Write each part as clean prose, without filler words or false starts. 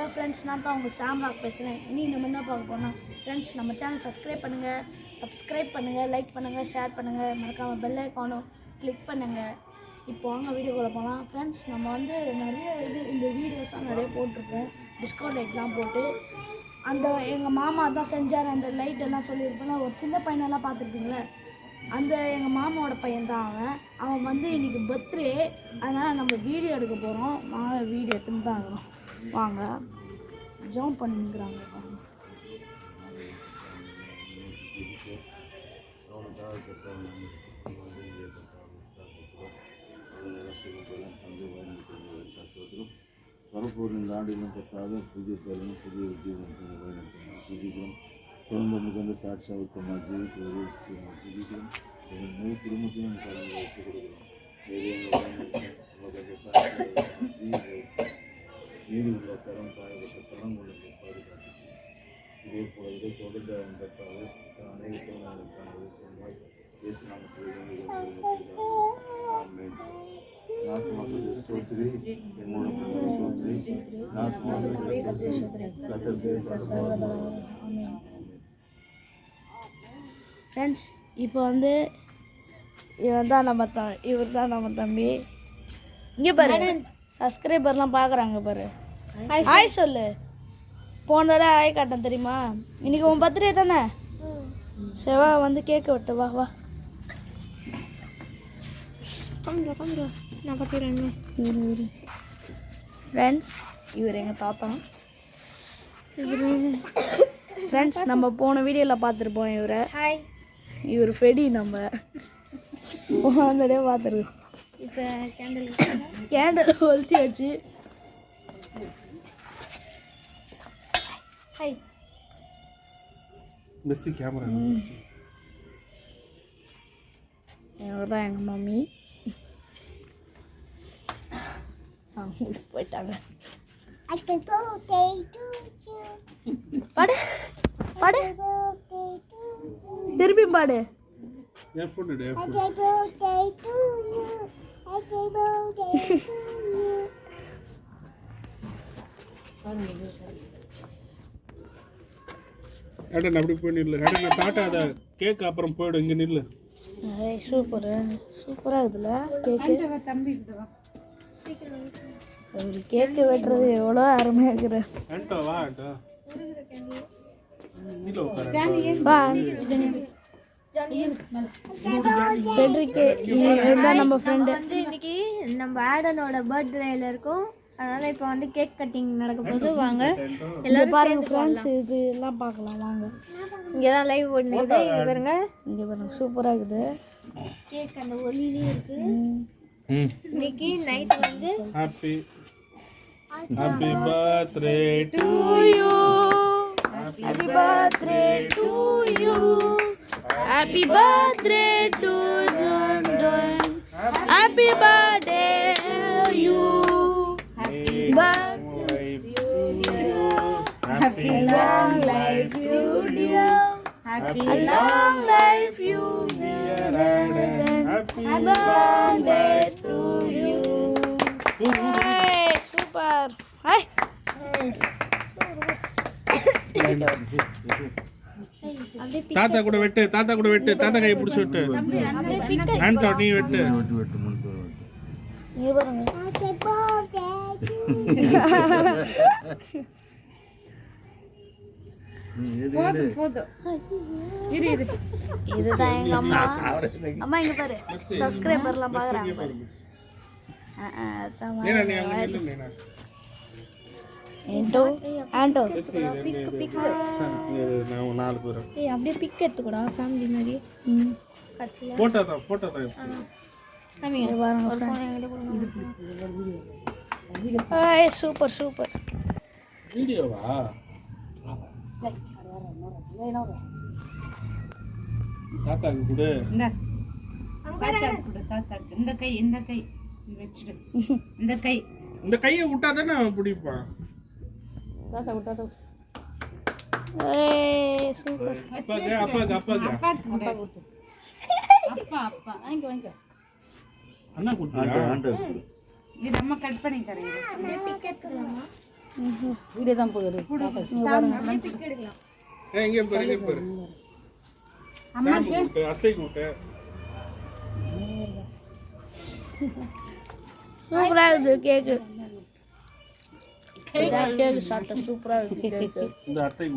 Hello friends, நான் தான் உங்கள் சாம்ராக் பேசுகிறேன். இனி நம்ம என்ன பார்க்க போனால் ஃப்ரெண்ட்ஸ், நம்ம சேனல் சப்ஸ்கிரைப் பண்ணுங்கள், லைக் பண்ணுங்கள், ஷேர் பண்ணுங்கள், மறக்காமல் பெல் ஐக்கானும் கிளிக் பண்ணுங்கள். இப்போ வாங்க வீடியோக்குள்ளே போகலாம். ஃப்ரெண்ட்ஸ், நம்ம வந்து நிறைய இந்த வீடியோஸ்லாம் நிறைய போட்டிருப்போம், டிஸ்கவுண்ட் எக்ஸாம் போட்டு. அந்த எங்கள் மாமா தான் செஞ்சார். அந்த லைட் எல்லாம் சொல்லியிருப்பேன். ஒரு சின்ன பையனெல்லாம் பார்த்துருப்பீங்களே, அந்த எங்கள் மாமாவோட பையன் தான் அவன் வந்து இன்றைக்கி பர்த்டே. அதனால் நம்ம வீடியோ எடுக்க போகிறோம். வாங்க வீடியோ எடுத்துன்னு தான் இருக்கிறோம். வாங்க ஜம்ப் பண்ணிக்கிறாங்க. வரப்போர் இந்த ஆண்டிலும் பெற்றாக புதிய பேரும் புதிய உத்தியோகம் வழிநடத்தும் குடும்ப மிகுந்த சாட்சியாவுக்கு ஜீவிக்கிறோம். எங்கள் குடும்பத்தையும் வைத்துக் கொடுக்கிறோம். நீதியுள்ள தரம் காயப்பட்ட தரம் உள்ளது பாதுகாப்பு. இதே போல இதை தொடர்ந்து அவன் பெற்றாக அநேக தோழர்களுக்கான சொன்னாய் பேசி நமக்கு ஃப்ரெண்ட்ஸ், இப்போ வந்து இவர் தான் நம்ம தம்பி. இங்கே பாரு, சப்ஸ்கிரைபர்லாம் பார்க்குறாங்க பாரு. ஹாய் சொல்லு. போன தடவை ஹாய் காட்டேன் தெரியுமா? இன்னைக்கு உன் பர்த்டே தானே? செவா வந்து கேட்க விட்டு வா வா. நான் பார்த்துக்கிறேன். ஃப்ரெண்ட்ஸ், இவர் எங்கள் தாத்தா. ஃப்ரெண்ட்ஸ், நம்ம போன வீடியோவில் பார்த்துருப்போம் இவரை. இவர் ஃபெடி. நம்ம போனதே பார்த்துருக்கோம். இப்போ கேண்டில் ஒழிச்சு வச்சு இவர் தான் எங்கள் மம்மி. போயிட்டாங்க. பாடு பாடு, திருப்பி பாடு. அப்படி போய் நில்லு. டாட்டா அதை கேக் அப்புறம் போயிடும். இங்கே நில்லு. சூப்பராக இருக்குதுல்ல கேக்கு. ஒரு கேக்கு வெட்டுறது எவ்வளோ அருமையாக இருக்குது. நம்ம ஃப்ரெண்டு வந்து இன்னைக்கு நம்ம ஆடனோட பர்த்டேல இருக்கும். அதனால இப்போ வந்து கேக் கட்டிங் நடக்க போது. வாங்க எல்லாரும் பாருங்க ஃப்ரெண்ட்ஸ், இது எல்லாம் பார்க்கலாம். வாங்க, இங்கே தான் லைவ் ஓடுனது. இங்கே பாருங்க, சூப்பராக இருக்குது கேக். அந்த ஒலியிலே இருக்கு. இன்னைக்கு நைட் வந்து happy birthday to you, happy birthday to you, happy birthday to happy birthday you, happy long life you dear, happy long life you dear, happy birthday to you. Hey, super. Hi. தாத்தா கூட வெட்டு, தாத்தா கையை பிடிச்சி விட்டு. ஆண்டோ நீ வெட்டு. நீ பாருங்க. இதுதான் எங்க அம்மா. அம்மா இங்க பாரு, சப்ஸ்கிரைபர்லாம் பாக்குறாங்க பாரு. அப்படியே பிக் எடுத்துக்கூடா ஃபேமிலி மாதிரி. சூப்பர் சூப்பர் வீடியோவா? தாத்தாக்கு கொடு. இந்த கையை விட்டா தானே அவன் பிடிப்பான். தாத்தா விட்டா சூப்பர். அண்ணா கொடுத்தா இது நம்ம கட் பண்ணி தரேன். வீடியோ தான் போகுது இங்கே பாரு சாமி கூட்டு அத்தை கூட்டு சூப்பராக இருக்குது கேக்கு கேக்கு சாப்பிட்டேன் சூப்பராக இருக்குது கேக்கு இந்த அத்தை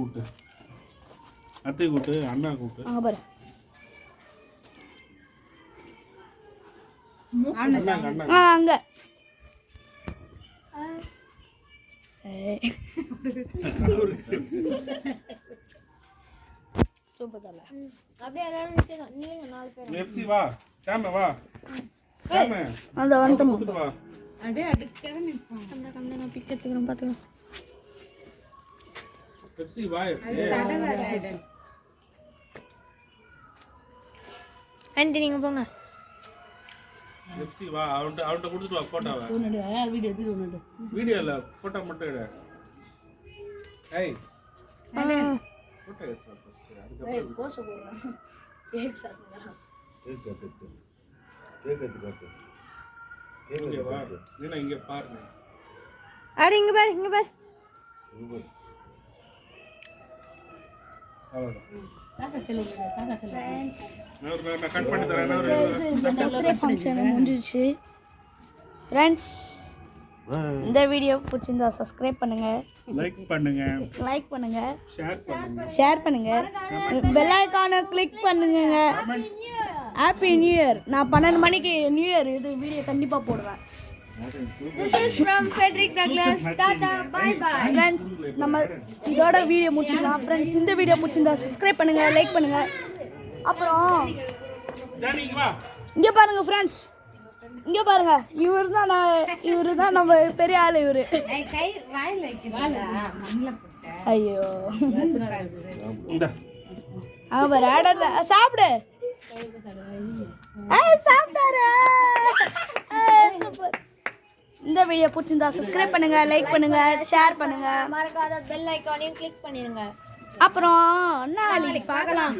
கூட்டு அண்ணா கூட்டு அங்கே பாரு அண்ணா அங்கே சூப்பர் தலை அப்படியே எல்லாரும் நீங்க 4 பேர் எஃப்சி வா சாம வா சாம அந்த வந்துட்டோம் கூட்டு வா அப்படியே அடுக்கவே நிற்போம் கம்மியாக நான் பிக் எடுத்துக்கிறேன் பார்த்துக்கோ எஃப்சி வா எஃப்சி ஆண்டி நீங்கள் போங்க எஃப்சி வா அவன்கிட்ட கொடுத்துட்டு வா போட்டோவை வீடியோ எடுத்து ஒன்று வீடியோ இல்லை போட்டோ மட்டும் எடு ஏய் போட்டோ எடுத்து அதுக்கப்புறம் கோச போடுறேன் கேக் சாப்பிடுறேன் கேக் கட்டு கேக் கட்டு காட்டு இங்கே வா நீனா இங்கே பாருங்க அட இங்கே பாரு இங்கே பாரு அவ்வளோதான் தாத்தா செல்லுங்க நான் கட் பண்ணி தரேன் பர்த்டே ஃபங்க்ஷன் முடிஞ்சிச்சு ஃப்ரெண்ட்ஸ் இந்த வீடியோ பிடிச்சிருந்தா சப்ஸ்கிரைப் பண்ணுங்க லைக் பண்ணுங்க லைக் பண்ணுங்க ஷேர் பண்ணுங்க ஷேர் பண்ணுங்க பெல் ஐகானை கிளிக் பண்ணுங்க ஹாப்பி நியூ இயர் நான் 12 மணிக்கு நியூ இயர் இது வீடியோ கண்டிப்பாக போடுவேன் This is from Frederick Douglas. Tata, bye bye. Friends, நம்ம இதோட வீடியோ முடிச்சிடலாம். Friends, இந்த வீடியோ முடிச்சிருந்தா சப்ஸ்கிரைப் பண்ணுங்க, லைக் பண்ணுங்க. அப்புறம் ஜானி இங்க வா இங்க பாருங்க ஃப்ரெண்ட்ஸ். இங்க பாருங்க. இவரு தான் நம்ம பெரிய ஆளு இவரு. கை வாயில வைக்கிறதா மண்ணில் போட்ட ஐயோ. இந்த அவர் ஆடல சாப்பிடு. சாப்பிட்டாரு. சூப்பர். இந்த வீடியோ பிடிச்சிருந்தா சப்ஸ்கிரைப் பண்ணுங்க, லைக் பண்ணுங்க, ஷேர் பண்ணுங்க, மறக்காத பெல் ஐகானையும் கிளிக் பண்ணிடுங்க. அப்புறம் நாளைக்கு பார்க்கலாம்.